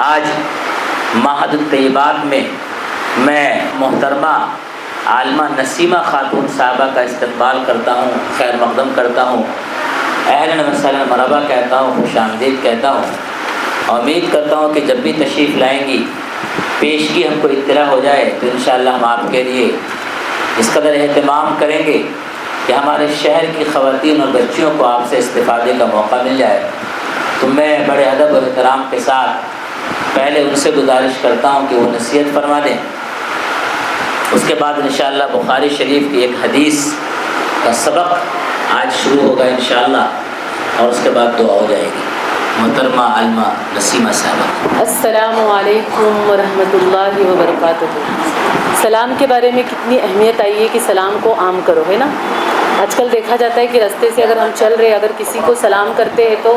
آج معہد الطیبات میں میں محترمہ عالمہ نسیمہ خاتون صاحبہ کا استقبال کرتا ہوں، خیر مقدم کرتا ہوں، اہلاً و سہلاً مرحبا کہتا ہوں، خوش آمدید کہتا ہوں۔ امید کرتا ہوں کہ جب بھی تشریف لائیں گی پیشگی ہم کو اطلاع ہو جائے تو انشاءاللہ ہم آپ کے لیے اس قدر اہتمام کریں گے کہ ہمارے شہر کی خواتین اور بچیوں کو آپ سے استفادے کا موقع مل جائے۔ تو میں بڑے ادب اور احترام کے ساتھ پہلے ان سے گزارش کرتا ہوں کہ وہ نصیحت فرما دیں، اس کے بعد انشاءاللہ بخاری شریف کی ایک حدیث کا سبق آج شروع ہوگا انشاءاللہ، اور اس کے بعد دعا ہو جائے گی۔ محترمہ عالمہ نسیمہ صاحبہ۔ السلام علیکم ورحمۃ اللہ وبرکاتہ۔ سلام کے بارے میں کتنی اہمیت آئی ہے کہ سلام کو عام کرو، ہے نا۔ آج کل دیکھا جاتا ہے کہ راستے سے اگر ہم چل رہے اگر کسی کو سلام کرتے ہیں تو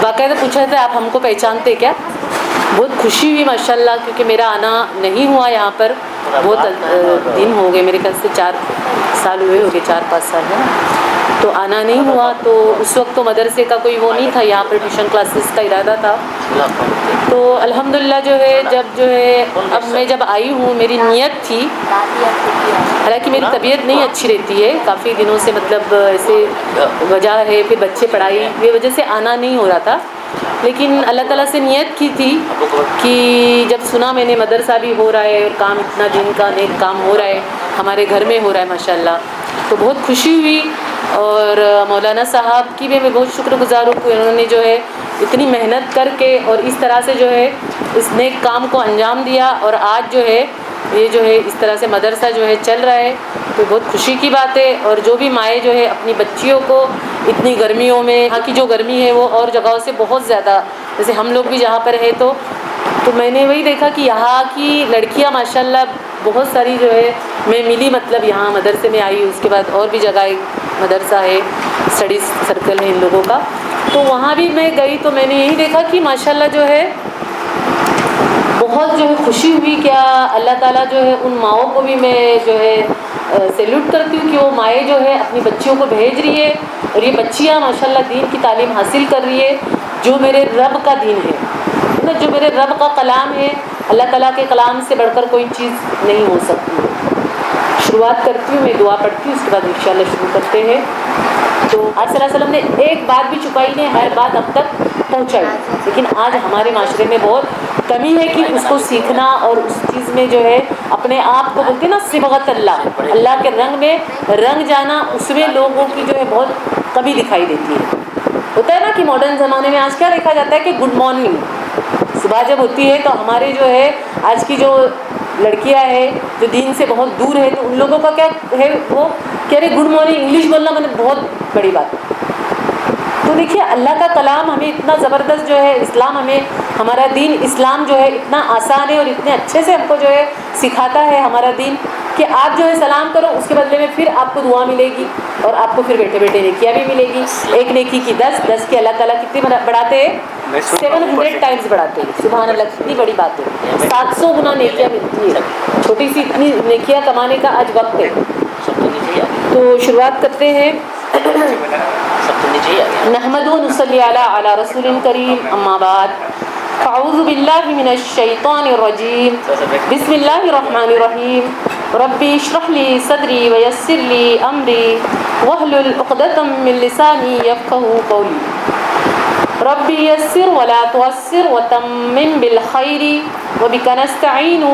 باقاعدہ پوچھا جاتا ہے آپ ہم کو پہچانتے کیا؟ بہت خوشی ہوئی ماشاءاللہ، کیونکہ میرا آنا نہیں ہوا یہاں پر، بہت دن ہو گئے، میرے خیال سے 4 سال ہوئے ہوگے، 4-5 سال ہے نا، تو آنا نہیں ہوا۔ تو اس وقت تو مدرسے کا کوئی وہ نہیں تھا، یہاں پر ٹیوشن کلاسز کا ارادہ تھا۔ تو الحمدللہ جو ہے اب میں جب آئی ہوں میری نیت تھی، حالانکہ میری طبیعت نہیں اچھی رہتی ہے کافی دنوں سے، مطلب ایسے وجہ ہے، پھر بچے پڑھائی کی وجہ سے آنا نہیں ہو رہا تھا، لیکن اللہ تعالیٰ سے نیت کی تھی کہ جب سنا میں نے مدرسہ بھی ہو رہا ہے اور کام اتنا دن کا نیک کام ہو رہا ہے، ہمارے گھر میں ہو رہا ہے ماشاءاللہ، تو بہت خوشی ہوئی۔ اور مولانا صاحب کی بھی میں بہت شکر گزار ہوں کہ انہوں نے جو ہے اتنی محنت کر کے اور اس طرح سے جو ہے اس نیک کام کو انجام دیا، اور آج جو ہے یہ جو ہے اس طرح سے مدرسہ جو ہے چل رہا ہے، تو بہت خوشی کی بات ہے۔ اور جو بھی مائیں جو ہے اپنی بچیوں کو اتنی گرمیوں میں، یہاں کی جو گرمی ہے وہ اور جگہوں سے بہت زیادہ، جیسے ہم لوگ بھی جہاں پر ہے تو میں نے وہی دیکھا کہ یہاں کی لڑکیاں ماشاءاللہ بہت ساری جو ہے میں ملی، مطلب یہاں مدرسے میں آئی، اس کے بعد اور بھی جگہ مدرسہ ہے، اسٹڈیز سرکل ہے ان لوگوں کا، تو وہاں بھی میں گئی تو میں نے یہی دیکھا کہ ماشاءاللہ جو ہے بہت جو ہے خوشی ہوئی۔ کیا اللہ تعالیٰ جو ہے ان ماؤں کو بھی میں جو ہے سیلوٹ کرتی ہوں کہ وہ مائیں جو ہے اپنی بچیوں کو بھیج رہی ہے، اور یہ بچیاں ماشاءاللہ دین کی تعلیم حاصل کر رہی ہے، جو میرے رب کا دین ہے، جو میرے رب کا کلام ہے، اللہ تعالیٰ کے کلام سے بڑھ کر کوئی چیز نہیں ہو سکتی۔ شروعات کرتی ہوں، میں دعا پڑھتی ہوں، اس کے بعد انشاءاللہ شروع کرتے ہیں۔ تو آج صلی اللہ علیہ وسلم نے ایک بات بھی چھپائی نہیں، ہر بات اب تک پہنچائی، لیکن آج ہمارے معاشرے میں بہت کمی ہے کہ اس کو سیکھنا اور اس چیز میں جو ہے اپنے آپ کو بولتے ہیں نا صبغت اللہ کے رنگ میں رنگ جانا، اس میں لوگوں کی جو ہے بہت کمی دکھائی دیتی ہے۔ ہوتا ہے نا کہ ماڈرن زمانے میں آج کیا دیکھا جاتا ہے کہ گڈ مارننگ صبح جب ہوتی ہے تو ہمارے جو ہے آج کی جو لڑکیاں ہیں جو دین سے بہت دور ہے، تو ان لوگوں کا کیا ہے، وہ کہہ رہے گڈ مارننگ، انگلش بولنا میں نے بہت بڑی بات ہے۔ تو دیکھیے اللہ کا کلام ہمیں اتنا زبردست جو ہے، اسلام ہمیں، ہمارا دین اسلام جو ہے اتنا آسان ہے اور اتنے اچھے سے ہم کو جو ہے سکھاتا ہے ہمارا دین، کہ آپ جو ہے سلام کرو، اس کے بدلے میں پھر آپ کو دعا ملے گی، اور آپ کو پھر بیٹھے بیٹھے نیکیاں بھی ملے گی۔ ایک نیکی کی 10 کی اللہ تعالیٰ کتنی بڑھاتے ہیں، 700 ٹائمز بڑھاتے ہیں، سبحان اللہ، کتنی بڑی بات ہے، 700 گنا نیکیاں ملتی ہے۔ چھوٹی سی اتنی نیکیاں کمانے کا آج وقت ہے۔ تو شروعات کرتے ہیں، نحمد و نصلی علی رسول کریم، اما بعد، اعوذ باللہ من الشیطان الرجیم، بسم اللہ الرحمن الرحیم، ربی اشرح لی صدری ویسر لی امری واحلل عقدۃ من لسانی یفقہوا قولی، ربی یسر ولا تعسر وتمم بالخیر وبک نستعین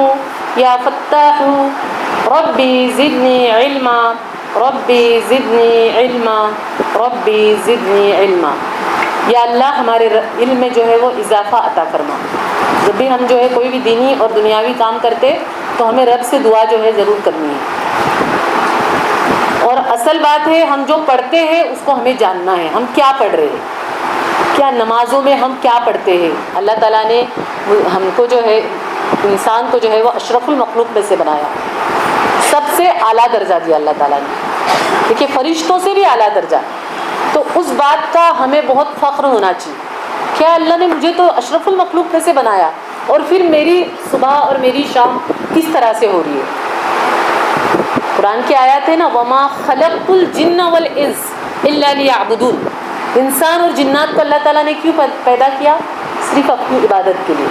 یا فتاح، ربی زدنی علما، ربی زدنی علما، ربی زدنی علما۔ یا اللہ ہمارے علم میں جو ہے وہ اضافہ عطا فرما۔ جب بھی ہم جو ہے کوئی بھی دینی اور دنیاوی کام کرتے تو ہمیں رب سے دعا جو ہے ضرور کرنی ہے، اور اصل بات ہے ہم جو پڑھتے ہیں اس کو ہمیں جاننا ہے، ہم کیا پڑھ رہے ہیں، کیا نمازوں میں ہم کیا پڑھتے ہیں۔ اللہ تعالیٰ نے ہم کو جو ہے، انسان کو جو ہے وہ اشرف المخلوق میں سے بنایا، سب سے اعلیٰ درجہ دیا اللہ تعالیٰ نے، دیکھیے فرشتوں سے بھی اعلیٰ درجہ، تو اس بات کا ہمیں بہت فخر ہونا چاہیے، کیا اللہ نے مجھے تو اشرف المخلوق میں سے بنایا، اور پھر میری صبح اور میری شام کس طرح سے ہو رہی ہے۔ قرآن کی آیات ہے نا، وما خلقت الجن والانس الا لیعبدون، انسان اور جنات کو اللہ تعالیٰ نے کیوں پیدا کیا، صرف اپنی عبادت کے لیے۔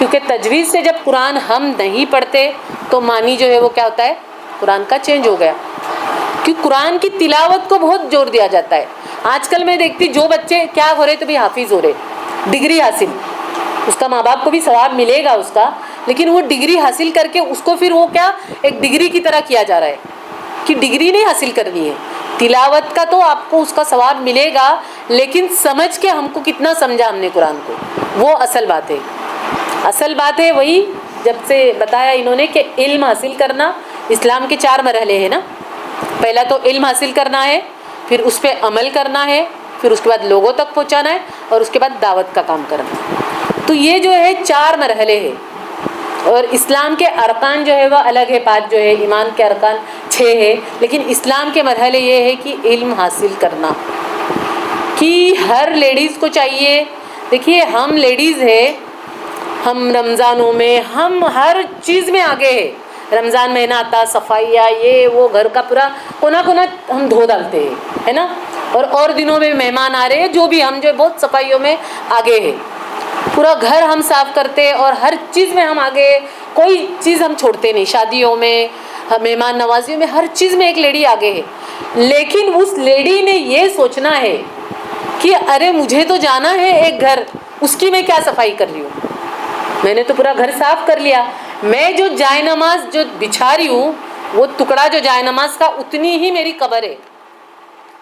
کیونکہ تجوید سے جب قرآن ہم نہیں پڑھتے تو معنی جو ہے وہ کیا ہوتا ہے، قرآن کا چینج ہو گیا. کہ قرآن کی تلاوت کو بہت زور دیا جاتا ہے. آج کل میں دیکھتی جو بچے کیا ہو رہے تو بھی حافظ ہو رہے، ڈگری حاصل، اس کا ماں باپ کو بھی ثواب ملے گا اس کا، لیکن وہ ڈگری حاصل کر کے اس کو پھر وہ کیا ایک ڈگری کی طرح کیا جا رہا ہے کہ ڈگری نہیں حاصل کرنی ہے. تلاوت کا تو آپ کو اس کا ثواب ملے گا، لیکن سمجھ کے ہم کو کتنا سمجھا ہم نے قرآن کو، وہ اصل بات ہے. اصل بات ہے وہی جب سے بتایا انہوں نے کہ علم حاصل کرنا. اسلام کے 4 مرحلے ہیں نا. پہلا تو علم حاصل کرنا ہے، پھر اس پہ عمل کرنا ہے، پھر اس کے بعد لوگوں تک پہنچانا ہے، اور اس کے بعد دعوت کا کام کرنا ہے. تو یہ جو ہے 4 مرحلے ہیں. اور اسلام کے ارکان جو ہے وہ الگ ہے، 5 جو ہے، ایمان کے ارکان 6 ہے، لیکن اسلام کے مرحلے یہ ہے کہ علم حاصل کرنا کہ ہر لیڈیز کو چاہیے. دیکھیے ہم لیڈیز ہیں، ہم رمضانوں میں ہم ہر چیز میں آگے ہیں. رمضان مہینہ آتا، صفائیاں یہ وہ گھر کا پورا کونا کونا ہم دھو ڈالتے ہیں، ہے نا. اور دنوں میں مہمان آ رہے ہیں جو بھی، ہم جو بہت صفائیوں میں آگے ہیں. پورا گھر ہم صاف کرتے اور ہر چیز میں ہم آگے، کوئی چیز ہم چھوڑتے نہیں. شادیوں میں، مہمان نوازیوں میں، ہر چیز میں ایک لیڈی آگے ہے. لیکن اس لیڈی نے یہ سوچنا ہے کہ ارے مجھے تو جانا ہے ایک گھر، اس کی میں کیا صفائی کر رہی ہوں. میں نے تو پورا گھر صاف کر لیا، میں جو جائے نماز جو بچھا رہی ہوں وہ ٹکڑا جو جائے نماز کا اتنی ہی میری قبر ہے،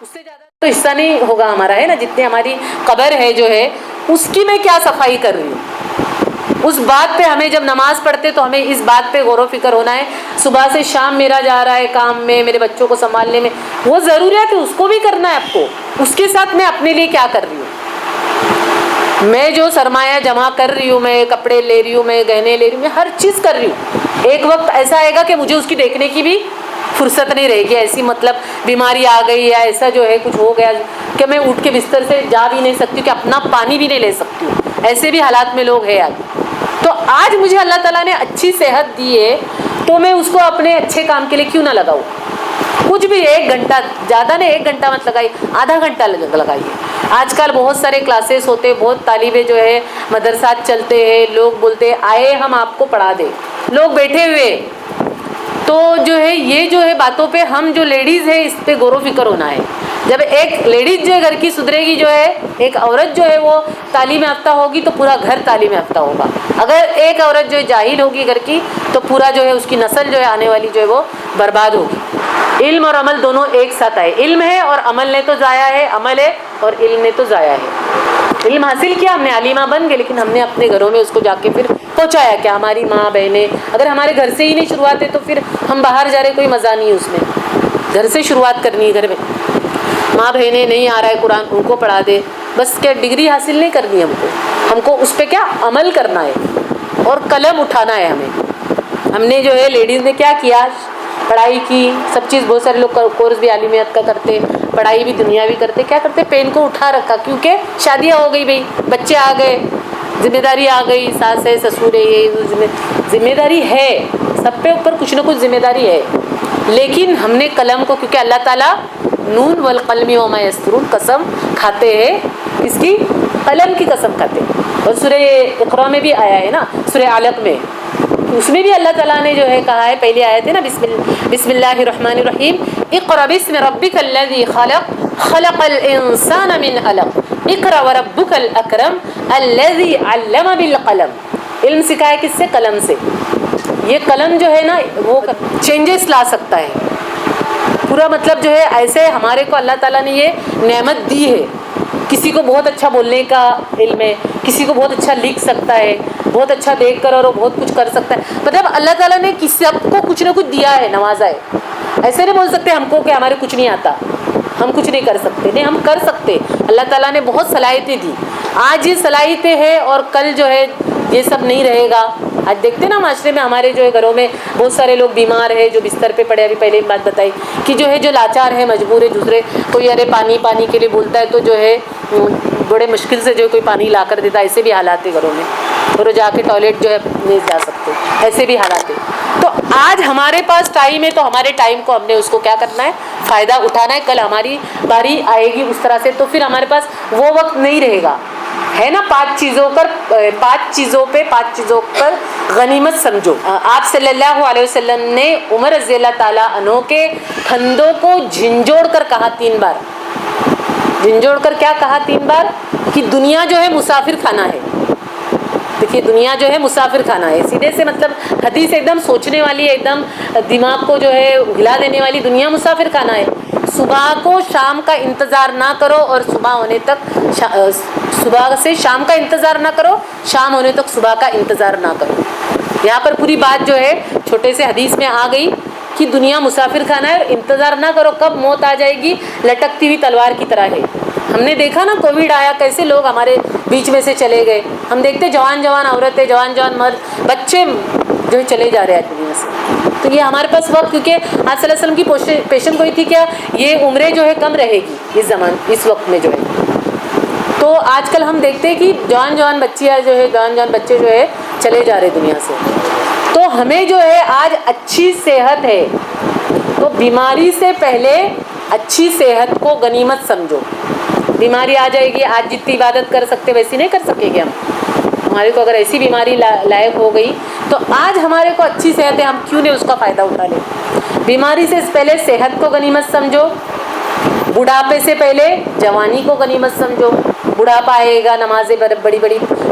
اس سے زیادہ تو حصہ نہیں ہوگا ہمارا، ہے نا. جتنی ہماری قبر ہے جو ہے اس کی میں کیا صفائی کر رہی ہوں. اس بات پہ ہمیں جب نماز پڑھتے تو ہمیں اس بات پہ غور و فکر ہونا ہے. صبح سے شام میرا جا رہا ہے کام میں، میرے بچوں کو سنبھالنے میں، وہ ضروریات ہے اس کو بھی کرنا ہے آپ کو. اس کے ساتھ میں اپنے لیے کیا کر رہی ہوں، میں جو سرمایہ جمع کر رہی ہوں، میں کپڑے لے رہی ہوں، میں گہنے لے رہی ہوں، میں ہر چیز کر رہی ہوں. ایک وقت ایسا آئے گا کہ مجھے اس کی دیکھنے کی بھی فرصت نہیں رہے گی. ایسی مطلب بیماری آ گئی یا ایسا جو ہے کچھ ہو گیا کہ میں اٹھ کے بستر سے جا بھی نہیں سکتی، کہ اپنا پانی بھی نہیں لے سکتی ہوں. ایسے بھی حالات میں لوگ ہیں آج. تو آج مجھے اللہ تعالیٰ نے اچھی صحت دی ہے تو میں اس کو اپنے اچھے کام کے لیے کیوں نہ لگاؤں. کچھ بھی 1 گھنٹہ، زیادہ نہیں 1 گھنٹہ مت لگائی، آدھا گھنٹہ لگائیے. آج کل بہت سارے کلاسز ہوتے، بہت طالبے جو ہے مدرسات چلتے ہیں، لوگ بولتے آئے ہم آپ کو پڑھا دیں، لوگ بیٹھے ہوئے. تو جو ہے یہ جو ہے باتوں پہ ہم جو لیڈیز ہے اس پہ غور و فکر ہونا ہے. جب ایک لیڈیز جو ہے گھر کی سدھرے گی، جو ہے ایک عورت جو ہے وہ تعلیم یافتہ ہوگی تو پورا گھر تعلیم یافتہ ہوگا. اگر ایک عورت جو ہے جاہل ہوگی گھر کی تو پورا جو ہے اس کی نسل جو ہے آنے والی جو ہے وہ برباد ہوگی. علم اور عمل دونوں ایک ساتھ آئے. علم ہے اور عمل نے تو ضائع ہے، عمل ہے اور علم نے تو ضائع ہے. علم حاصل کیا ہم نے، علیمہ بن گئے، لیکن ہم نے اپنے گھروں میں اس کو جا کے پھر پہنچایا کہ ہماری ماں بہنیں، اگر ہمارے گھر سے ہی نہیں شروعات ہے تو پھر ہم باہر جا رہے کوئی مزہ نہیں ہے اس میں. گھر سے شروعات کرنی ہے. گھر میں ماں بہنیں نہیں آ رہا ہے قرآن، ان کو پڑھا دے. بس کیا ڈگری حاصل نہیں کرنی ہم کو اس پہ کیا عمل کرنا ہے اور قلم اٹھانا ہے ہمیں. ہم نے جو ہے لیڈیز نے کیا کیا، پڑھائی کی، سب چیز. بہت سارے لوگ کورس بھی عالمیت کا کرتے، پڑھائی بھی دنیا بھی کرتے. کیا کرتے، پین کو اٹھا رکھا، کیونکہ شادیاں ہو گئی بھائی، بچے آ گئے، ذمہ داری آ گئی، ساس ہے سسور ہے، یہ ذمہ داری ہے، سب پہ اوپر کچھ نہ کچھ ذمہ داری ہے. لیکن ہم نے قلم کو، کیونکہ اللہ تعالیٰ نون والقلم وما یسطرون قسم کھاتے ہیں، اس کی قلم کی قسم کھاتے ہیں. اور سورہ اقرا میں بھی آیا ہے نا، سورہ علق میں، اس میں بھی اللہ تعالیٰ نے جو ہے کہا ہے، پہلی آیت ہے نا، بسم اللہ الرحمن الرحیم، اقرأ باسم ربک الذی خلق خلق الانسان من علق اقرأ وربک الاکرم الذی علم بالقلم. علم سکھایا کس سے، قلم سے. یہ قلم جو ہے نا وہ چینجز لا سکتا ہے پورا. مطلب جو ہے ایسے ہمارے کو اللہ تعالیٰ نے یہ نعمت دی ہے. کسی کو بہت اچھا بولنے کا علم ہے، کسی کو بہت اچھا لکھ سکتا ہے، بہت اچھا دیکھ کر اور بہت کچھ کر سکتا ہے. مطلب اللہ تعالیٰ نے سب کو کچھ نہ کچھ دیا ہے، نوازا ہے. ایسے نہیں بول سکتے ہم کو کہ ہمارے کچھ نہیں آتا، ہم کچھ نہیں کر سکتے. نہیں، ہم کر سکتے. اللہ تعالیٰ نے بہت صلاحیتیں دی. آج یہ صلاحیتیں ہیں اور کل جو ہے یہ سب نہیں رہے گا. آج دیکھتے نا معاشرے میں ہمارے جو ہے گھروں میں بہت سارے لوگ بیمار ہیں، جو بستر پہ پڑے. ابھی پہلے ایک بات بتائی کہ جو ہے جو لاچار ہے، مجبور ہے، دوسرے کوئی ارے پانی کے لیے بولتا ہے تو جو ہے بڑے مشکل سے جو ہے کوئی پانی لا کر دیتا ہے. ایسے بھی حالات ہے گھروں میں، اور وہ جا کے ٹوائلٹ جو ہے نہیں جا سکتے. ایسے بھی حالات ہے. تو آج ہمارے پاس ٹائم ہے تو ہمارے ٹائم کو ہم نے اس کو کیا کرنا ہے، فائدہ اٹھانا ہے. کل ہماری باری آئے گی اس طرح سے تو پھر ہمارے پاس وہ وقت نہیں رہے گا، ہے نا 5 چیزوں پر غنیمت سمجھو. آپ صلی اللہ علیہ وسلم نے عمر رضی اللہ تعالیٰ عنہ کے کندھوں کو جھنجھوڑ کر کہا 3 بار. جھنجھوڑ کر کیا کہا 3 بار؟ کہ دنیا جو ہے مسافر خانہ ہے. دیکھیے دنیا جو ہے مسافر خانہ ہے. سیدھے سے مطلب حدیث ایک دم سوچنے والی ہے, ایک دم دماغ کو جو ہے ہلا دینے والی. دنیا مسافر خانہ ہے. صبح کو شام کا انتظار نہ کرو اور صبح ہونے تک صبح سے شام کا انتظار نہ کرو, شام ہونے تک صبح کا انتظار نہ کرو. یہاں پر پوری بات جو ہے چھوٹے سے حدیث میں آ گئی کہ دنیا مسافر خانہ ہے, انتظار نہ کرو کب موت آ جائے گی, لٹکتی ہوئی تلوار کی طرح ہے. ہم نے دیکھا نا کووڈ آیا کیسے لوگ ہمارے بیچ میں سے چلے گئے. ہم دیکھتے جوان عورتیں, جوان مرد, بچے جو چلے جا رہے ہیں دنیا سے. تو یہ ہمارے پاس وقت, کیونکہ آج صلی اللہ علیہ وسلم کی پیشن گوئی تھی کیا, یہ عمریں جو ہے کم رہے گی اس وقت میں جو ہے. تو آج کل ہم دیکھتے ہیں کہ جوان بچیاں جو ہے, جوان بچے جو ہے چلے جا رہے دنیا سے. تو ہمیں جو ہے آج اچھی صحت ہے تو بیماری سے پہلے اچھی صحت کو غنیمت سمجھو. بیماری آ جائے گی, آج جتنی عبادت کر سکتے ویسی نہیں کر سکیں گے ہم. ہمارے کو اگر ایسی بیماری لائق ہو گئی تو آج ہمارے کو اچھی صحت ہے, ہم کیوں نہیں اس کا فائدہ اٹھا لیں. بیماری سے پہلے صحت کو غنیمت سمجھو. بڑھاپے سے پہلے جوانی کو غنیمت سمجھو. بڑھاپا آئے گا, نمازیں بڑی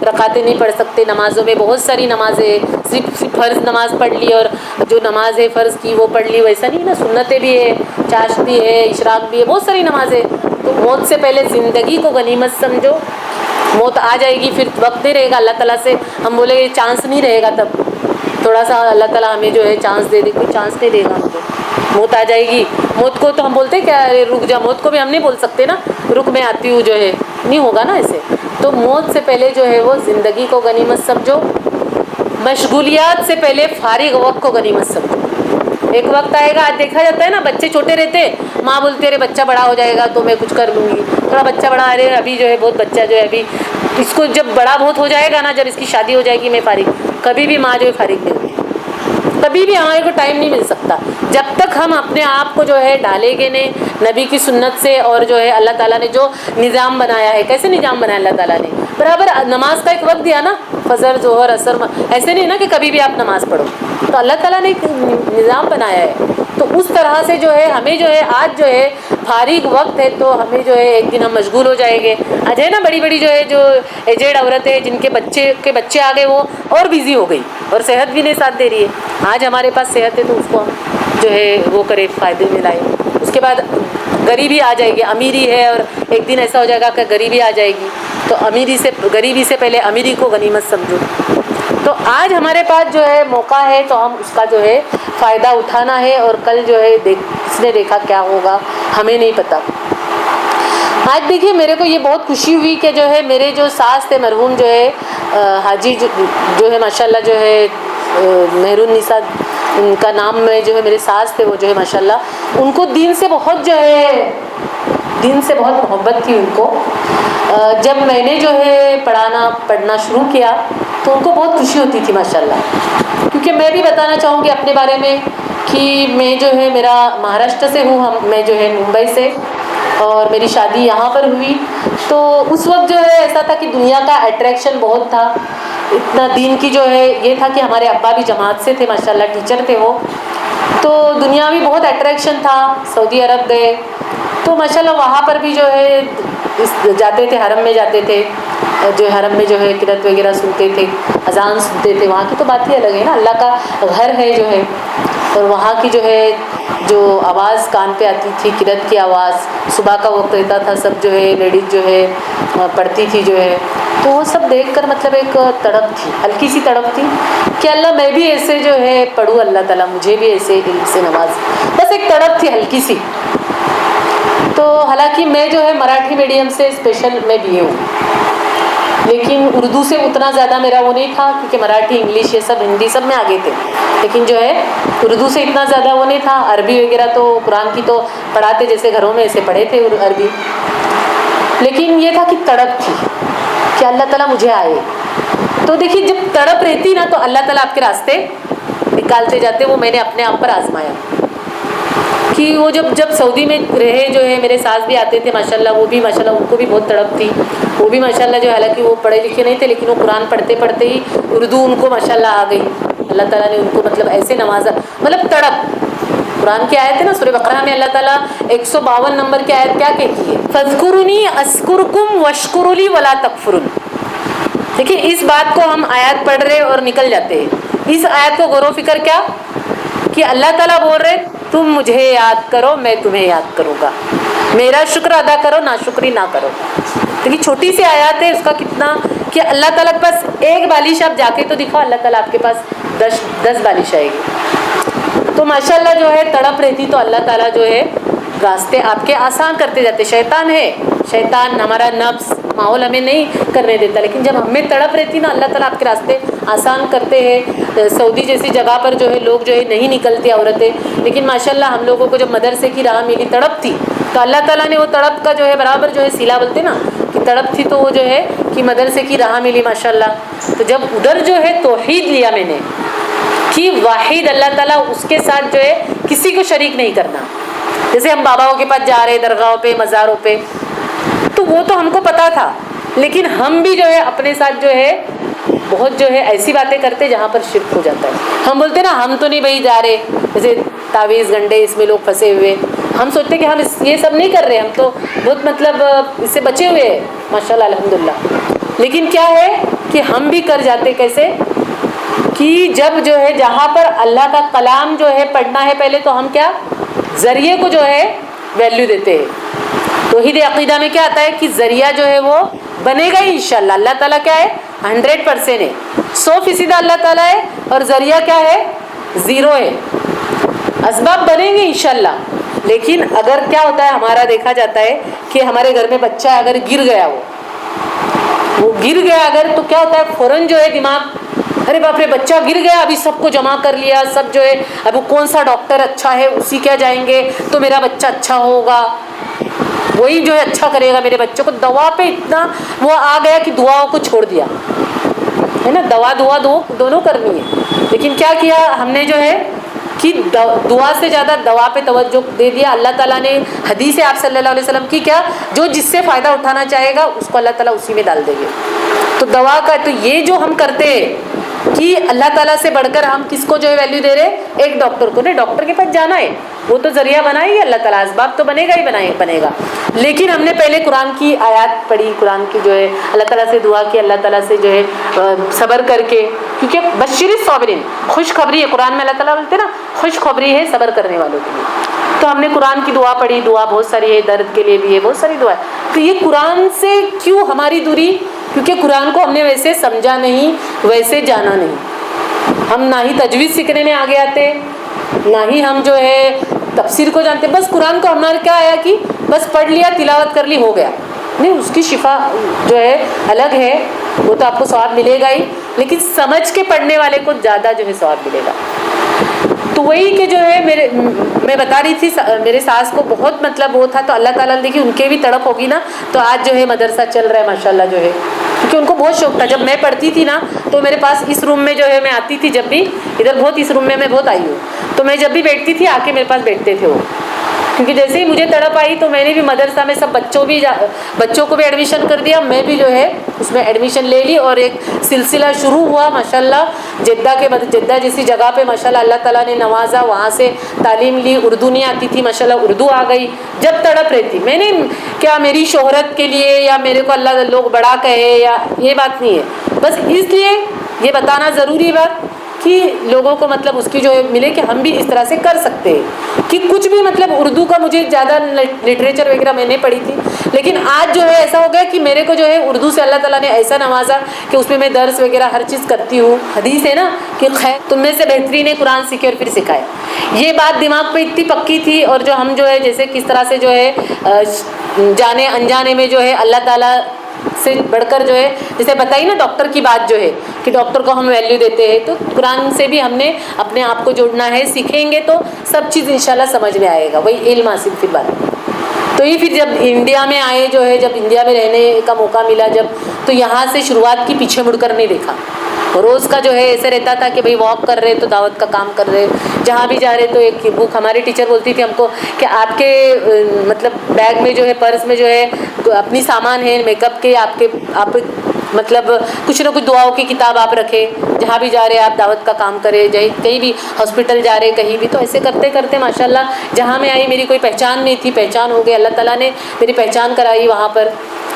رکعتیں نہیں پڑھ سکتے. نمازوں میں بہت ساری نمازیں, صرف فرض نماز پڑھ لی اور جو نماز ہے فرض کی وہ پڑھ لی, ویسا نہیں نا. سنتیں بھی ہے, چاشت بھی ہے, اشراق بھی ہے, بہت ساری نمازیں. تو موت سے پہلے زندگی کو غنیمت سمجھو. موت آ جائے گی پھر وقت نہیں رہے گا. اللہ تعالیٰ سے ہم بولے یہ چانس نہیں رہے گا, تب تھوڑا سا اللہ تعالیٰ ہمیں جو ہے چانس دے دے, کوئی چانس نہیں دے گا ہم کو. موت آ جائے گی. موت کو تو ہم بولتے کیا, رک جا. موت کو بھی ہم نہیں بول سکتے نا, رک میں آتی ہوں, جو ہے نہیں ہوگا نا ایسے. تو موت سے پہلے جو ہے وہ زندگی کو غنیمت سمجھو. مشغولیات سے پہلے فارغ وقت کو غنیمت سمجھو. ایک وقت آئے گا, آج دیکھا جاتا ہے نا بچے چھوٹے رہتے, ماں بولتی ارے بچہ بڑا ہو جائے گا تو میں کچھ کر لوں گی. تھوڑا بچہ بڑا, ارے ابھی جو ہے بہت بچہ جو ہے ابھی اس کو جب بڑا بہت ہو جائے گا نا, جب اس کی شادی ہو جائے گی میں فارغ. کبھی بھی ماں جو ہے فارغ نہیں ہوگی. کبھی بھی ہمارے کو ٹائم نہیں مل سکتا جب تک ہم اپنے آپ کو جو ہے ڈالیں گے نہیں نبی کی سنت سے. اور جو ہے اللہ تعالیٰ نے جو نظام بنایا ہے, کیسے نظام بنایا اللہ تعالیٰ نے, برابر نماز کا ایک وقت دیا نا, فجر ظہر عصر. ایسے نہیں نا کہ کبھی بھی آپ نماز پڑھو, تو اللہ تعالیٰ نے ایک نظام بنایا ہے. تو اس طرح سے جو ہے ہمیں جو ہے آج جو ہے فارغ وقت ہے تو ہمیں جو ہے ایک دن ہم مشغول ہو جائیں گے. آج ہے نا بڑی جو ہے جو ایجڈ عورتیں جن کے بچے آ گئے وہ اور بیزی ہو گئی اور صحت بھی نہیں ساتھ دے رہی ہے. آج ہمارے پاس صحت ہے تو اس کو ہم جو ہے وہ کرے, فائدے میں لائے. اس کے بعد غریبی آ جائے گی, امیری ہے اور ایک دن ایسا ہو جائے گا کہ غریبی آ جائے گی. تو غریبی سے پہلے امیری کو غنیمت سمجھو. تو آج ہمارے پاس جو ہے موقع ہے تو ہم اس کا جو ہے فائدہ اٹھانا ہے. اور کل جو ہے اس نے دیکھا کیا ہوگا ہمیں نہیں پتا. آج دیکھیے میرے کو یہ بہت خوشی ہوئی کہ جو ہے میرے جو ساس تھے مرحوم جو ہے حاجی جو ہے ماشاءاللہ جو ہے مہرون نساء ان کا نام میں جو ہے میرے ساس تھے, وہ جو ہے ماشاءاللہ ان کو دین سے بہت محبت تھی ان کو. جب میں نے جو ہے پڑھنا شروع کیا تو ان کو بہت خوشی ہوتی تھی ماشاءاللہ. کیونکہ میں بھی بتانا چاہوں گی اپنے بارے میں کہ میں جو ہے میرا مہاراشٹر سے ہوں, میں جو ہے ممبئی سے, اور میری شادی یہاں پر ہوئی. تو اس وقت جو ہے ایسا تھا کہ دنیا کا اٹریکشن بہت تھا, اتنا دین کی جو ہے یہ تھا کہ ہمارے ابا بھی جماعت سے تھے ماشاءاللہ, ٹیچر تھے وہ. تو دنیا بھی بہت اٹریکشن تھا. سعودی عرب گئے تو ماشاءاللہ وہاں پر بھی جو ہے جاتے تھے, حرم میں جاتے تھے, جو حرم میں جو ہے قرات وغیرہ سنتے تھے, اذان سنتے تھے. وہاں کی تو بات ہی الگ ہے نا, اللہ کا گھر ہے جو ہے. اور وہاں کی جو ہے جو آواز کان پہ آتی تھی, قرات کی آواز, صبح کا وقت رہتا تھا, سب جو ہے لیڈیز جو ہے پڑھتی تھی جو ہے. تو وہ سب دیکھ کر مطلب ایک تڑپ تھی, ہلکی سی تڑپ تھی کہ اللہ میں بھی ایسے جو ہے پڑھوں, اللہ تعالیٰ مجھے بھی ایسے علم سے نواز. بس ایک تڑپ تھی ہلکی سی. تو حالانکہ میں جو ہے مراٹھی میڈیم سے اسپیشل میں BA ہوں, لیکن اردو سے اتنا زیادہ میرا وہ نہیں تھا, کیونکہ مراٹھی انگلش یہ سب ہندی سب میں آگے تھے, لیکن جو ہے اردو سے اتنا زیادہ وہ نہیں تھا. عربی وغیرہ تو قرآن کی تو پڑھاتے جیسے گھروں میں ایسے پڑھے تھے عربی, لیکن یہ تھا کہ تڑپ تھی کہ اللہ تعالیٰ مجھے آئے. تو دیکھیے جب تڑپ رہتی نا تو اللہ تعالیٰ آپ کے راستے نکالتے جاتے. وہ میں نے اپنے آپ پر آزمایا کہ وہ جب سعودی میں رہے جو ہے میرے ساس بھی آتے تھے ماشاءاللہ, وہ بھی ماشاءاللہ ان کو بھی بہت تڑپ تھی. وہ بھی ماشاءاللہ جو ہے حالانکہ وہ پڑھے لکھے نہیں تھے لیکن وہ قرآن پڑھتے پڑھتے ہی اردو ان کو ماشاءاللہ آ گئی. اللہ تعالیٰ نے ان کو مطلب ایسے نوازا, مطلب تڑپ. قرآن کی آیت ہے نا سورہ بقرہ میں, اللہ تعالیٰ 152 نمبر کی آیت کیا کہتی ہے؟ فَاذْكُرُونِي أَذْكُرْكُمْ وَاشْكُرُوا لِي وَلَا تَكْفُرُونِ. دیکھیں اس بات کو ہم آیات پڑھ رہے اور نکل جاتے ہیں. اس آیت کو غور و فکر کیا کہ اللہ تعالیٰ بول رہے تم مجھے یاد کرو میں تمہیں یاد کروں گا, میرا شکر ادا کرو ناشکری نہ کرو. دیکھیے چھوٹی سی آیات ہے, اس کا کتنا کہ اللہ تعالیٰ کے پاس ایک بالش آپ جا کے تو دکھاؤ, اللہ تعالیٰ آپ کے پاس 10 بالش آئے گی. تو ماشاءاللہ جو ہے تڑپ رہتی تو اللہ تعالیٰ جو ہے راستے آپ کے آسان کرتے جاتے. شیطان ہے, شیطان ہمارا نفس ماحول ہمیں نہیں کرنے دیتا, لیکن جب ہمیں تڑپ رہتی نا اللہ تعالیٰ آپ کے راستے آسان کرتے ہیں. سعودی جیسی جگہ پر جو ہے لوگ جو ہے نہیں نکلتے عورتیں, لیکن ماشاءاللہ ہم لوگوں کو جب مدرسے کی راہ ملی تڑپ تھی تو اللہ تعالیٰ نے وہ تڑپ کا جو ہے برابر جو ہے سلا بولتے نا کہ تڑپ تھی تو وہ جو ہے کہ مدرسے کی راہ ملی ماشاءاللہ. تو جب ادھر جو ہے توحید لیا میں نے کہ واحد اللہ تعالیٰ اس کے ساتھ جو ہے کسی کو شریک نہیں کرنا. جیسے ہم باباؤں کے پاس جا رہے درگاہوں پہ مزاروں پہ تو وہ تو ہم کو پتا تھا, لیکن ہم بھی جو ہے اپنے ساتھ جو ہے بہت جو ہے ایسی باتیں کرتے جہاں پر شرک ہو جاتا ہے. ہم بولتے نا ہم تو نہیں بھائی جا رہے, جیسے تعویذ گنڈے اس میں لوگ پھنسے ہوئے, ہم سوچتے کہ ہم یہ سب نہیں کر رہے, ہم تو بہت مطلب اس سے بچے ہوئے ہیں ماشاءاللہ الحمدللہ. لیکن کیا ہے کہ ہم بھی کر جاتے کیسے کہ جب جو ہے جہاں پر اللہ کا کلام جو ہے پڑھنا ہے پہلے تو ہم کیا ذریعے کو جو ہے ویلیو دیتے ہیں. توحید عقیدہ میں کیا آتا ہے کہ ذریعہ جو ہے وہ بنے گا ہی انشاءاللہ. اللہ تعالیٰ کیا ہے 100% ہے, 100% اللہ تعالیٰ ہے, اور ذریعہ کیا ہے 0 ہے. اسباب بنیں گے انشاءاللہ, لیکن اگر کیا ہوتا ہے ہمارا دیکھا جاتا ہے کہ ہمارے گھر میں بچہ اگر گر گیا, وہ گر گیا اگر تو کیا ہوتا ہے فوراً جو ہے دماغ ارے باپ رے بچہ گر گیا, ابھی سب کو جمع کر لیا, سب جو ہے اب کون سا ڈاکٹر اچھا ہے اسی کیا جائیں گے تو میرا بچہ اچھا ہوگا, وہی جو ہے اچھا کرے گا میرے بچوں کو. دوا پہ اتنا وہ آ گیا کہ دعاؤں کو چھوڑ دیا ہے نا. دوا دونوں کرنی ہے, لیکن کیا کیا ہم نے جو ہے کہ دعا سے زیادہ دوا پہ توجہ دے دیا. اللہ تعالیٰ نے حدیث آپ صلی اللہ علیہ وسلم کی کیا جو جس سے فائدہ اٹھانا چاہے گا اس کو اللہ تعالیٰ اسی میں ڈال دیں گے. تو دوا کا تو یہ جو ہم کرتے ہیں کہ اللہ تعالیٰ سے بڑھ کر ہم کس کو جو ہے ویلیو دے رہے, ایک ڈاکٹر کو. نہیں, ڈاکٹر کے پاس جانا ہے وہ تو ذریعہ بنائے گی اللہ تعالیٰ, اسباب تو بنے گا ہی بنے گا, لیکن ہم نے پہلے قرآن کی آیات پڑھی, قرآن کی جو ہے اللہ تعالیٰ سے دعا کی, اللہ تعالیٰ سے جو ہے صبر کر کے, کیونکہ بشیر الصابرین خوشخبری ہے قرآن میں, اللہ تعالیٰ بولتے نا خوشخبری ہے صبر کرنے والوں کے لیے. تو ہم نے قرآن کی دعا پڑھی, دعا بہت ساری ہے, درد کے لیے بھی ہے, بہت ساری دعا ہے. تو یہ قرآن سے کیوں ہماری دوری, کیونکہ قرآن کو ہم نے ویسے سمجھا نہیں, ویسے جانا نہیں. ہم نہ ہی تجوید سیکھنے میں آگے آتے, نہ ہی ہم جو ہے تفسیر کو جانتے. بس قرآن کو ہمارا کیا آیا کہ بس پڑھ لیا, تلاوت کر لی, ہو گیا. نہیں, اس کی شفا جو ہے الگ ہے, وہ تو آپ کو ثواب ملے گا ہی, لیکن سمجھ کے پڑھنے والے کو زیادہ جو ہے ثواب ملے گا. تو وہی کہ جو ہے میں بتا رہی تھی میرے ساس کو بہت مطلب وہ تھا, تو اللہ تعالیٰ نے دیکھی ان کے بھی تڑپ ہوگی نا, تو آج جو ہے مدرسہ چل رہا ہے ماشاءاللہ جو ہے, کیونکہ ان کو بہت شوق تھا. جب میں پڑھتی تھی نا تو میرے پاس اس روم میں جو ہے میں آتی تھی, جب بھی ادھر بہت اس روم میں بہت آئی ہوں, تو میں جب بھی بیٹھتی تھی آ کے میرے پاس بیٹھتے تھے وہ, کیونکہ جیسے ہی مجھے تڑپ آئی تو میں نے بھی مدرسہ میں سب بچوں کو بھی ایڈمیشن کر دیا, میں بھی جو ہے اس میں ایڈمیشن لے لی, اور ایک سلسلہ شروع ہوا ماشاءاللہ جدہ جیسی جگہ پہ ماشاءاللہ اللہ تعالیٰ نے نوازا, وہاں سے تعلیم لی. اردو نہیں آتی تھی ماشاءاللہ اردو آ گئی. جب تڑپ رہتی میں نے کیا میری شہرت کے لیے یا میرے کو اللہ لوگ بڑا کہے یا یہ بات نہیں ہے, بس اس لیے یہ بتانا ضروری بات کہ لوگوں کو مطلب اس کی جو ملے کہ ہم بھی اس طرح سے کر سکتے ہیں. کہ کچھ بھی مطلب اردو کا مجھے زیادہ لٹریچر وغیرہ میں نے پڑھی تھی, لیکن آج جو ہے ایسا ہو گیا کہ میرے کو جو ہے اردو سے اللہ تعالیٰ نے ایسا نوازا کہ اس میں درس وغیرہ ہر چیز کرتی ہوں. حدیث ہے نا کہ خیر تم میں سے بہترین ہے قرآن سیکھے اور پھر سکھائے. یہ بات دماغ پہ اتنی پکی تھی, اور جو ہم جو ہے جیسے کس طرح سے جو ہے جانے انجانے میں جو ہے اللہ تعالیٰ سے بڑھ کر جو ہے جیسے بتائی نا ڈاکٹر کی بات جو ہے کہ ڈاکٹر کو ہم ویلیو دیتے ہیں, تو قرآن سے بھی ہم نے اپنے آپ کو جوڑنا ہے. سیکھیں گے تو سب چیز انشاءاللہ سمجھ میں آئے گا, وہی علم حاصل پھر بات. تو یہ پھر جب انڈیا میں آئے جو ہے, جب انڈیا میں رہنے کا موقع ملا جب, تو یہاں سے شروعات کی, پیچھے مڑ کر نہیں دیکھا. روز کا جو ہے ایسے رہتا تھا کہ بھئی واک کر رہے تو دعوت کا کام کر رہے, جہاں بھی جا رہے تو ایک بک, ہماری ٹیچر بولتی تھی ہم کو کہ آپ کے مطلب بیگ میں جو ہے, پرس میں جو ہے اپنی سامان ہے میک اپ کے, آپ مطلب کچھ نہ کچھ دعاؤں کی کتاب آپ رکھے, جہاں بھی جا رہے آپ دعوت کا کام کرے, کہیں بھی ہاسپٹل جا رہے کہیں بھی, تو ایسے کرتے کرتے ماشاءاللہ جہاں میں آئی میری کوئی پہچان نہیں تھی, پہچان ہو گئی, اللہ تعالیٰ نے میری پہچان کرائی وہاں پر.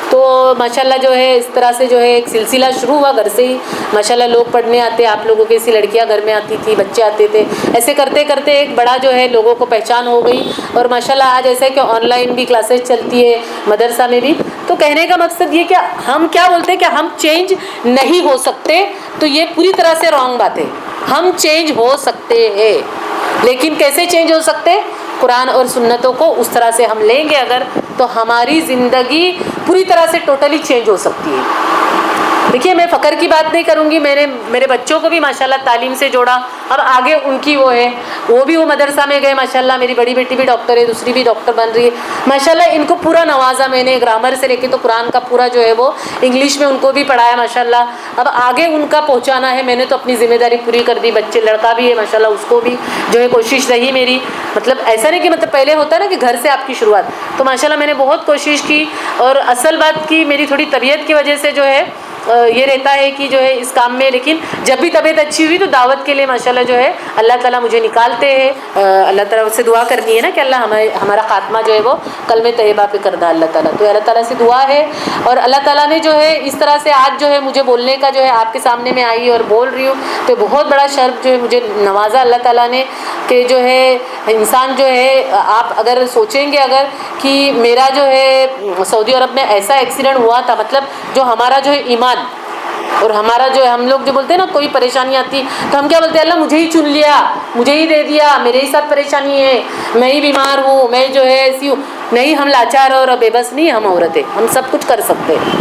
تو ماشاءاللہ جو ہے اس طرح سے جو ہے ایک سلسلہ شروع ہوا گھر سے ہی. ماشاءاللہ لوگ پڑھنے آتے, آپ لوگوں کی ایسی لڑکیاں گھر میں آتی تھی, بچے آتے تھے, ایسے کرتے کرتے ایک بڑا جو ہے لوگوں کو پہچان ہو گئی. اور ماشاءاللہ آج ایسا ہے کہ آن لائن بھی کلاسز چلتی ہے, مدرسہ میں بھی. تو کہنے کا مقصد یہ کہ ہم کیا بولتے ہیں کہ ہم چینج نہیں ہو سکتے, تو یہ پوری طرح سے رانگ بات ہے. ہم چینج ہو سکتے ہیں, لیکن کیسے چینج ہو سکتے؟ قرآن اور سنتوں کو اس طرح سے ہم لیں گے اگر, تو ہماری زندگی پوری طرح سے ٹوٹلی چینج ہو سکتی ہے. دیکھیے میں فخر کی بات نہیں کروں گی, میں نے میرے بچوں کو بھی ماشاءاللہ تعلیم سے جوڑا, اب آگے ان کی وہ ہے, وہ مدرسہ میں گئے ماشاءاللہ. میری بڑی بیٹی بھی ڈاکٹر ہے, دوسری بھی ڈاکٹر بن رہی ہے ماشاءاللہ. ان کو پورا نوازا میں نے, گرامر سے لے کے تو قرآن کا پورا جو ہے وہ انگلش میں ان کو بھی پڑھایا ماشاءاللہ. اب آگے ان کا پہنچانا ہے, میں نے تو اپنی ذمہ داری پوری کر دی. بچے لڑکا بھی ہے ماشاءاللہ, اس کو بھی جو ہے کوشش رہی میری, مطلب ایسا نہیں کہ مطلب پہلے ہوتا ہے نا کہ گھر سے آپ کی شروعات, تو ماشاءاللہ میں نے بہت کوشش کی. اور اصل بات کی میری تھوڑی طبیعت کی وجہ سے جو ہے یہ رہتا ہے کہ جو ہے اس کام میں, لیکن جب بھی طبیعت اچھی ہوئی تو دعوت کے لیے ماشاءاللہ جو ہے اللہ تعالیٰ مجھے نکالتے ہیں. اللہ تعالیٰ سے دعا کرنی ہے نا کہ اللہ ہمارا خاتمہ جو ہے وہ کلمہ طیبہ پہ کر دے اللہ تعالیٰ. تو اللہ تعالیٰ سے دعا ہے, اور اللہ تعالیٰ نے جو ہے اس طرح سے آج جو ہے مجھے بولنے کا جو ہے آپ کے سامنے میں آئی اور بول رہی ہوں, تو بہت بڑا شرف جو ہے مجھے نوازا اللہ تعالیٰ نے. کہ جو ہے انسان جو ہے, آپ اگر سوچیں گے اگر کہ میرا جو ہے سعودی عرب میں ایسا ایکسیڈنٹ ہوا تھا, مطلب جو ہمارا جو ہے ایمان اور ہمارا جو ہے, ہم لوگ جو بولتے ہیں نا کوئی پریشانی آتی تو ہم کیا بولتے ہیں, اللہ مجھے ہی چن لیا, مجھے ہی دے دیا, میرے ہی ساتھ پریشانی ہے, میں ہی بیمار ہوں, میں جو ہے ایسی ہوں. نہیں, ہم لاچار اور بے بس نہیں, ہم عورتیں, ہم سب کچھ کر سکتے ہیں.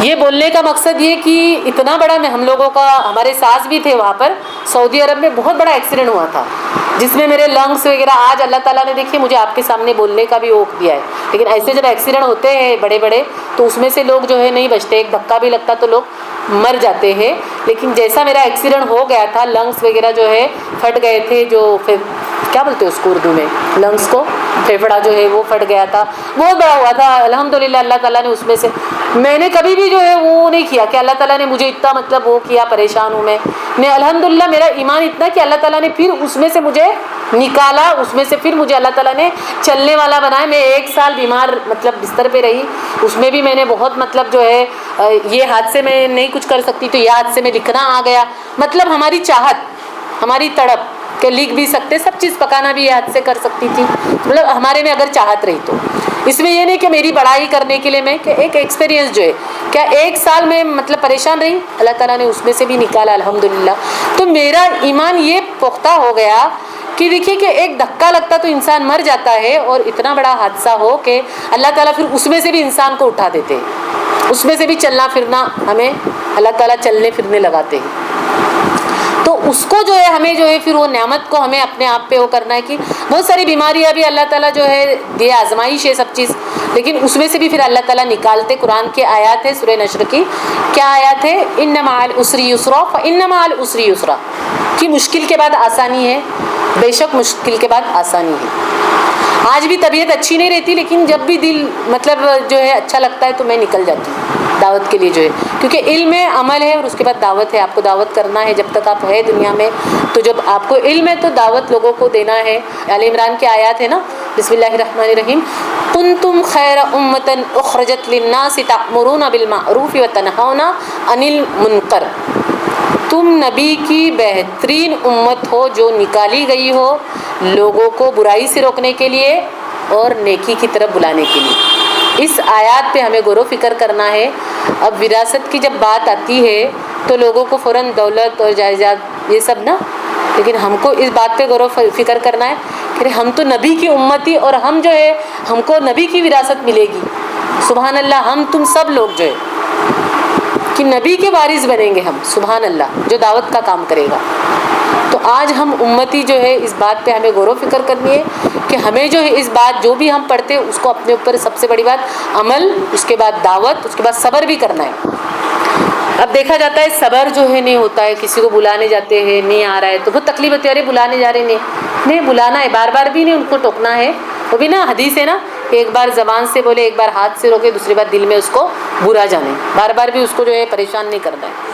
یہ بولنے کا مقصد یہ کہ اتنا بڑا میں, ہم لوگوں کا, ہمارے ساس بھی تھے وہاں پر سعودی عرب میں, بہت بڑا ایکسیڈنٹ ہوا تھا جس میں میرے لنگس وغیرہ, آج اللہ تعالیٰ نے دیکھیے مجھے آپ کے سامنے بولنے کا بھی اوق دیا ہے. لیکن ایسے جب ایکسیڈنٹ ہوتے ہیں بڑے بڑے تو اس میں سے لوگ جو ہے نہیں بچتے, ایک دھکا بھی لگتا تو لوگ مر جاتے ہیں. لیکن جیسا میرا ایکسیڈنٹ ہو گیا تھا, لنگس وغیرہ جو ہے پھٹ گئے تھے, جو کیا بولتے ہیں اس کو اردو میں, لنگس کو, پھیپھڑا جو ہے وہ پھٹ گیا تھا, بہت بڑا ہوا تھا. الحمدللہ اللہ تعالیٰ نے اس میں سے, میں نے کبھی بھی جو ہے وہ نہیں کیا کہ اللہ تعالیٰ نے مجھے اتنا مطلب وہ کیا, پریشان ہوں میں الحمدللہ میرا ایمان اتنا کہ اللہ تعالیٰ نے پھر اس میں سے مجھے نکالا, اس میں سے پھر مجھے اللہ تعالیٰ نے چلنے والا بنایا. میں 1 سال بیمار مطلب بستر پہ رہی, اس میں بھی میں نے بہت مطلب جو ہے یہ ہاتھ سے میں نہیں کچھ کر سکتی تو یہ ہاتھ سے میں لکھنا آ گیا. مطلب ہماری چاہت, ہماری تڑپ کہ لکھ بھی سکتے, سب چیز پکانا بھی یہ ہاتھ سے کر سکتی تھی, مطلب ہمارے میں اگر چاہت رہی تو. اس میں یہ نہیں کہ میری بڑائی کرنے کے لیے میں, کہ ایک ایکسپیرینس جو ہے, کیا 1 سال میں مطلب پریشان رہی, اللہ تعالیٰ نے اس میں سے بھی نکالا الحمدللہ. تو میرا ایمان یہ پختہ ہو گیا کہ دیکھیے کہ ایک دھکا لگتا تو انسان مر جاتا ہے, اور اتنا بڑا حادثہ ہو کہ اللہ تعالیٰ پھر اس میں سے بھی انسان کو اٹھا دیتے ہیں, اس میں سے بھی چلنا پھرنا ہمیں اللہ تعالیٰ چلنے پھرنے لگاتے ہیں. تو اس کو جو ہے ہمیں جو ہے پھر وہ نعمت کو ہمیں اپنے آپ پہ وہ کرنا ہے کہ بہت ساری بیماریاں بھی اللہ تعالیٰ جو ہے یہ آزمائش ہے سب چیز, لیکن اس میں سے بھی پھر اللہ تعالیٰ نکالتے. قرآن کی آیات ہے سورہ نشر کی, کیا آیات ہے, ان مع العسر یسرا فان مع العسر یسرا, کہ مشکل کے بعد آسانی ہے, بے شک مشکل کے بعد آسانی ہے. آج بھی طبیعت اچھی نہیں رہتی, لیکن جب بھی دل مطلب جو ہے اچھا لگتا ہے تو میں نکل جاتی ہوں دعوت کے لیے جو ہے, کیونکہ علم ہے, عمل ہے, اور اس کے بعد دعوت ہے. آپ کو دعوت کرنا ہے جب تک آپ ہے دنیا میں, تو جب آپ کو علم ہے تو دعوت لوگوں کو دینا ہے. آل عمران کی آیات ہے نا, بسم اللہ الرحمن الرحیم, کنتم خیر امۃ اخرجت للناس تأمرون بالمعروف وتنہون عن المنکر, تم نبی کی بہترین امت ہو جو نکالی گئی ہو لوگوں کو برائی سے روکنے کے لیے اور نیکی کی طرف بلانے کے لیے. اس آیات پہ ہمیں غور و فکر کرنا ہے. اب وراثت کی جب بات آتی ہے تو لوگوں کو فوراً دولت اور جائیداد یہ سب نا, لیکن ہم کو اس بات پہ غور و فکر کرنا ہے کہ ہم تو نبی کی امتی, اور ہم جو ہے ہم کو نبی کی وراثت ملے گی. سبحان اللہ, ہم تم سب لوگ جو ہے کہ نبی کے وارث بنیں گے ہم, سبحان اللہ, جو دعوت کا کام کرے گا. تو آج ہم امتی جو ہے اس بات پہ ہمیں غور و فکر کرنی ہے کہ ہمیں جو ہے اس بات جو بھی ہم پڑھتے ہیں اس کو اپنے اوپر سب سے بڑی بات عمل, اس کے بعد دعوت, اس کے بعد صبر بھی کرنا ہے. اب دیکھا جاتا ہے صبر جو ہے نہیں ہوتا ہے، کسی کو بلانے جاتے ہیں نہیں آ رہا ہے تو بہت تکلیف ہوتی ہے، ارے بلانے جا رہے نہیں بلانا ہے، بار بار بھی نہیں ان کو ٹوکنا ہے، وہ بھی نا حدیث ہے نا کہ ایک بار زبان سے بولے، ایک بار ہاتھ سے روکے، دوسری بار دل میں اس کو برا جانے، بار بار بھی اس کو جو ہے پریشان نہیں کرنا ہے۔